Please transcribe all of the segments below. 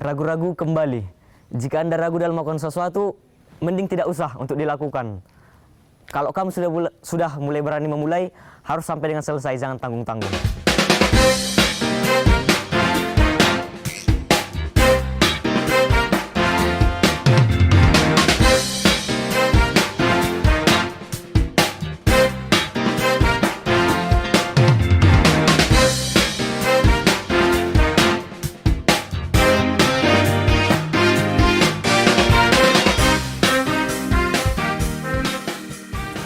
ragu-ragu kembali. Jika Anda ragu dalam melakukan sesuatu, mending tidak usah untuk dilakukan. Kalau kamu sudah mulai berani memulai, harus sampai dengan selesai, jangan tanggung-tanggung.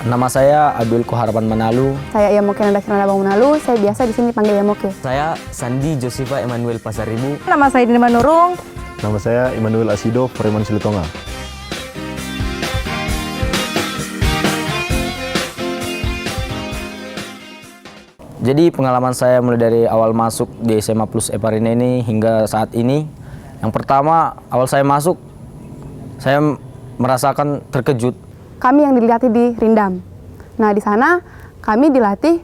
Nama saya Abdul Koharapan Manalu. Saya Yamoke Nanda Kirana Bang Manalu. Saya biasa di sini panggil Yamoke. Saya Sandi Josifa Emmanuel Pasaribu. Nama saya Dini Manurung. Nama saya Emmanuel Asido Freeman Silitonga. Jadi pengalaman saya mulai dari awal masuk di SMA Plus Eparina ini hingga saat ini. Yang pertama, awal saya masuk, saya merasakan terkejut. Kami yang dilatih di Rindam. Nah, di sana kami dilatih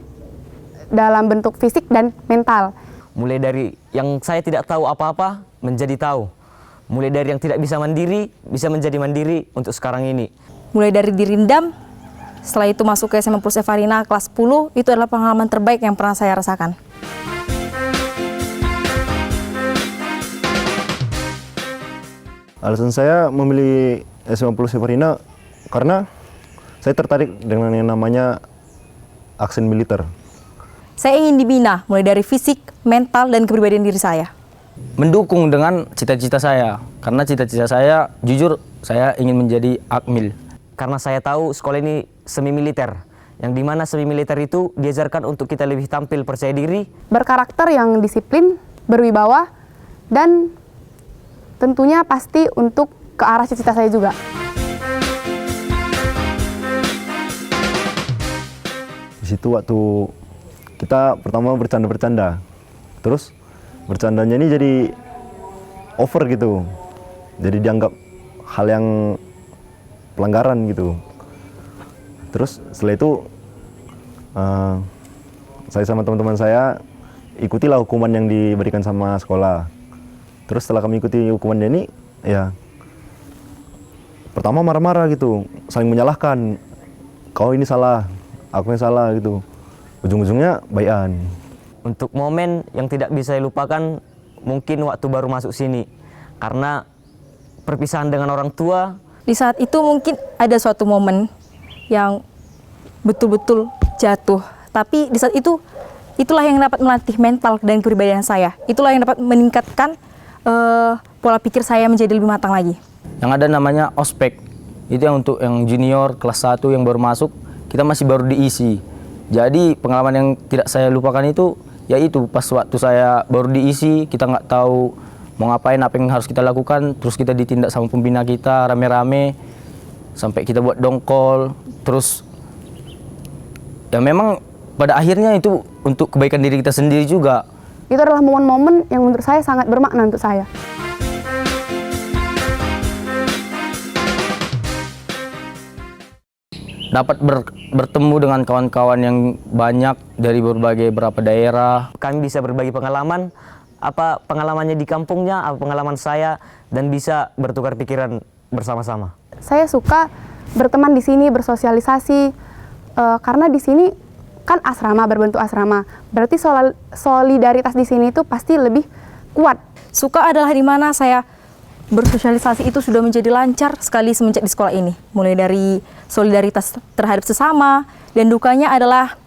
dalam bentuk fisik dan mental. Mulai dari yang saya tidak tahu apa-apa menjadi tahu. Mulai dari yang tidak bisa mandiri, bisa menjadi mandiri untuk sekarang ini. Mulai dari di Rindam, setelah itu masuk ke SMA Plus Eparina kelas 10, itu adalah pengalaman terbaik yang pernah saya rasakan. Alasan saya memilih SMA Plus Eparina karena saya tertarik dengan yang namanya aksen militer. Saya ingin dibina mulai dari fisik, mental, dan kepribadian diri saya. Mendukung dengan cita-cita saya, karena cita-cita saya, jujur, saya ingin menjadi Akmil. Karena saya tahu sekolah ini semi militer, yang dimana semi militer itu diajarkan untuk kita lebih tampil percaya diri, berkarakter yang disiplin, berwibawa, dan tentunya pasti untuk ke arah cita-cita saya juga. Di situ waktu kita pertama bercanda-bercanda, terus bercandanya ini jadi over gitu, jadi dianggap hal yang pelanggaran gitu. Terus setelah itu saya sama teman-teman saya ikutilah hukuman yang diberikan sama sekolah. Terus setelah kami ikuti hukumannya ini, ya pertama marah-marah gitu, saling menyalahkan, kau ini salah, aku yang salah gitu. Ujung-ujungnya baikan. Untuk momen yang tidak bisa dilupakan mungkin waktu baru masuk sini, karena perpisahan dengan orang tua. Di saat itu mungkin ada suatu momen yang betul-betul jatuh. Tapi di saat itu, itulah yang dapat melatih mental dan kepribadian saya. Itulah yang dapat meningkatkan pola pikir saya menjadi lebih matang lagi. Yang ada namanya ospek, itu yang untuk yang junior kelas 1 yang baru masuk, kita masih baru diisi. Jadi pengalaman yang tidak saya lupakan itu, yaitu pas waktu saya baru diisi, kita nggak tahu mau ngapain, apa yang harus kita lakukan, terus kita ditindak sama pembina kita rame-rame, sampai kita buat dongkol, terus ya memang pada akhirnya itu untuk kebaikan diri kita sendiri juga. Itu adalah momen-momen yang menurut saya sangat bermakna untuk saya. Dapat bertemu dengan kawan-kawan yang banyak dari berbagai daerah. Kami bisa berbagi pengalaman, apa pengalamannya di kampungnya, apa pengalaman saya, dan bisa bertukar pikiran bersama-sama. Saya suka berteman di sini, bersosialisasi, karena di sini kan asrama, berbentuk asrama. Berarti solidaritas di sini itu pasti lebih kuat. Suka adalah di mana saya bersosialisasi itu sudah menjadi lancar sekali semenjak di sekolah ini. Mulai dari solidaritas terhadap sesama, dan dukanya adalah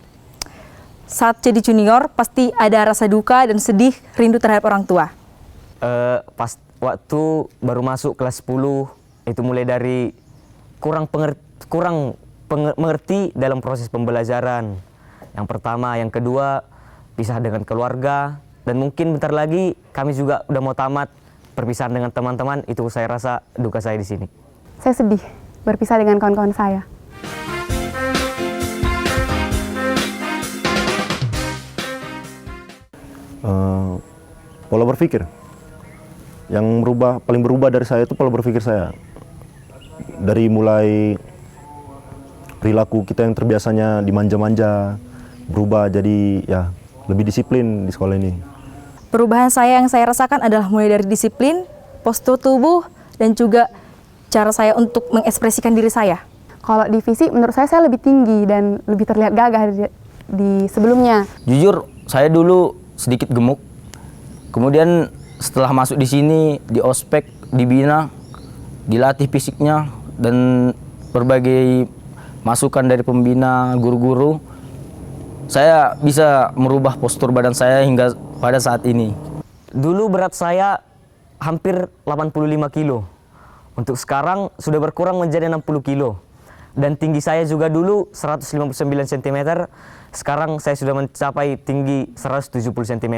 saat jadi junior pasti ada rasa duka dan sedih, rindu terhadap orang tua. Pas waktu baru masuk kelas 10, itu mulai dari kurang mengerti dalam proses pembelajaran. Yang pertama, yang kedua, pisah dengan keluarga, dan mungkin bentar lagi kami juga udah mau tamat. Perpisahan dengan teman-teman, itu saya rasa duka saya di sini. Saya sedih berpisah dengan kawan-kawan saya. Pola berpikir yang paling berubah dari saya itu pola berpikir saya. Dari mulai perilaku kita yang terbiasanya dimanja-manja, berubah jadi ya lebih disiplin di sekolah ini. Perubahan saya yang saya rasakan adalah mulai dari disiplin, postur tubuh, dan juga cara saya untuk mengekspresikan diri saya. Kalau di fisik menurut saya lebih tinggi dan lebih terlihat gagah di sebelumnya. Jujur, saya dulu sedikit gemuk. Kemudian setelah masuk di sini, di ospek, dibina, dilatih fisiknya, dan berbagai masukan dari pembina, guru-guru, saya bisa merubah postur badan saya hingga pada saat ini. Dulu berat saya hampir 85 kilo. Untuk sekarang sudah berkurang menjadi 60 kilo. Dan tinggi saya juga dulu 159 cm, sekarang saya sudah mencapai tinggi 170 cm.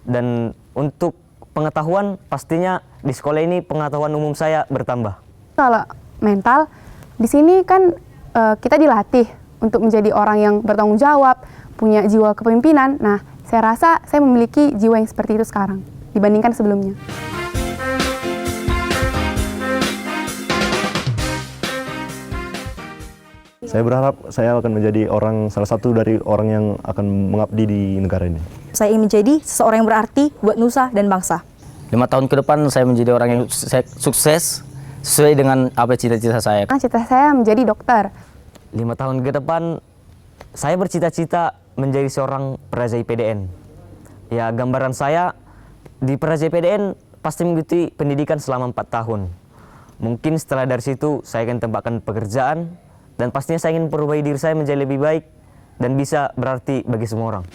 Dan untuk pengetahuan, pastinya di sekolah ini pengetahuan umum saya bertambah. Kalau mental, di sini kan kita dilatih untuk menjadi orang yang bertanggung jawab, punya jiwa kepemimpinan. Nah, saya rasa saya memiliki jiwa yang seperti itu sekarang dibandingkan sebelumnya. Saya berharap saya akan menjadi salah satu dari orang yang akan mengabdi di negara ini. Saya ingin menjadi seseorang yang berarti buat nusa dan bangsa. 5 tahun ke depan saya menjadi orang yang sukses sesuai dengan apa cita-cita saya. Cita saya menjadi dokter. 5 tahun ke depan, saya bercita-cita menjadi seorang peraja IPDN. Ya, gambaran saya di peraja IPDN pasti mengikuti pendidikan selama 4 tahun. Mungkin setelah dari situ saya akan tempatkan pekerjaan, dan pastinya saya ingin memperbaiki diri saya menjadi lebih baik dan bisa berarti bagi semua orang.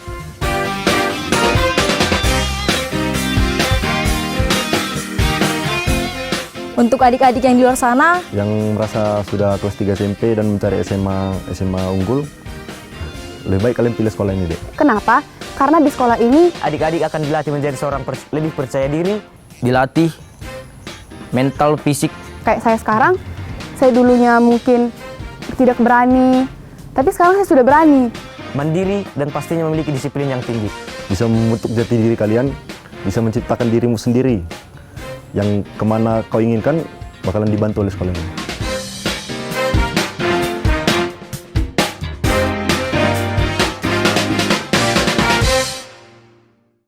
Untuk adik-adik yang di luar sana, Yang merasa sudah kelas 3 SMP dan mencari SMA unggul, lebih baik kalian pilih sekolah ini, Dek. Kenapa? Karena di sekolah ini Adik-adik akan dilatih menjadi seorang lebih percaya diri. Dilatih mental, fisik. kayak saya sekarang, saya dulunya mungkin tidak berani, tapi sekarang saya sudah berani. Mandiri dan pastinya memiliki disiplin yang tinggi. Bisa membentuk jati diri kalian, bisa menciptakan dirimu sendiri. Yang kemana kau inginkan, bakalan dibantu oleh sekolah ini.